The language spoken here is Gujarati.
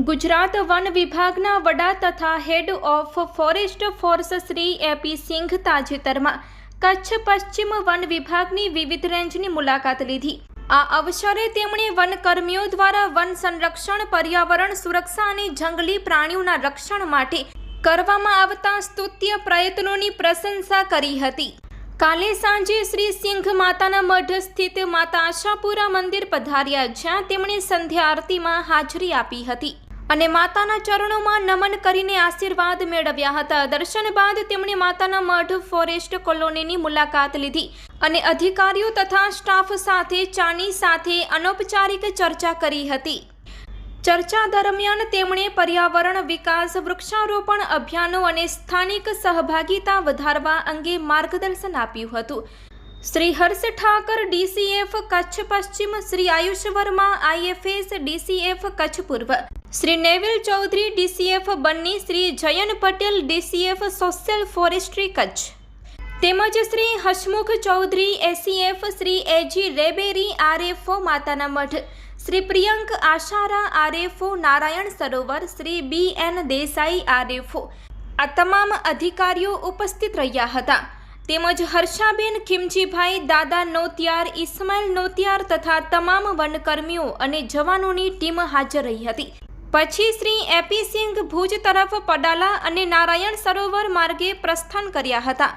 ગુજરાત વન વિભાગના વડા તથા head of forest force Shri AP Singh તાજેતરમાં કચ્છ પશ્ચિમ વન વિભાગની વિવિધ રેન્જની મુલાકાત લીધી। આ અવસરે તેમણે વનકર્મીઓ દ્વારા વન સંરક્ષણ, પર્યાવરણ સુરક્ષા અને જંગલી પ્રાણીઓના રક્ષણ માટે કરવામાં આવતા સ્તુત્ય પ્રયત્નોની પ્રશંસા કરી હતી। કાલે સાંજે શ્રી સિંઘ માતાના મઢ સ્થિત માતા આશાપુરા મંદિર પધાર્યા, જ્યાં તેમણે સંધ્યા આરતીમાં હાજરી આપી હતી અને માતાના ચરણોમાં નમન કરીને આશીર્વાદ મેળવ્યા હતા। દર્શન બાદ તેમણે માતાના મઢ ફોરેસ્ટ કોલોનીની મુલાકાત લીધી અને અધિકારીઓ તથા સ્ટાફ સાથે ચાની સાથે અનૌપચારિક ચર્ચા કરી હતી। ચર્ચા દરમિયાન તેમણે પર્યાવરણ વિકાસ, વૃક્ષારોપણ અભિયાનો અને સ્થાનિક સહભાગિતા વધારવા અંગે માર્ગદર્શન આપ્યું હતું। શ્રી હર્ષ ઠાકર ડીસીએફ કચ્છ પશ્ચિમ, શ્રી આયુષ વર્મા આઈએફએસ ડીસીએફ કચ્છ પૂર્વ, Shri Nevil Chaudhari DCF Banni, Shri Jayan Patel DCF social forestry Kutch તેમજ Shri Hasmukh Chaudhari ACF, Shri AG Rebari RFO માતાના મઢ, Shri Priyank Ashara RFO Narayan Sarovar, Shri BN Desai RFO આ તમામ અધિકારીઓ ઉપસ્થિત રહ્યા હતા। તેમજ હર્ષાબેન ખીમજીભાઈ, દાદા નોતિયાર, ઇસ્માઇલ નોતિયાર તથા તમામ વનકર્મીઓ અને જવાનોની ટીમ હાજર રહી હતી। પછી શ્રી એપી સિંઘ ભુજ તરફ પડાલા અને નારાયણ સરોવર માર્ગે પ્રસ્થાન કર્યા હતા।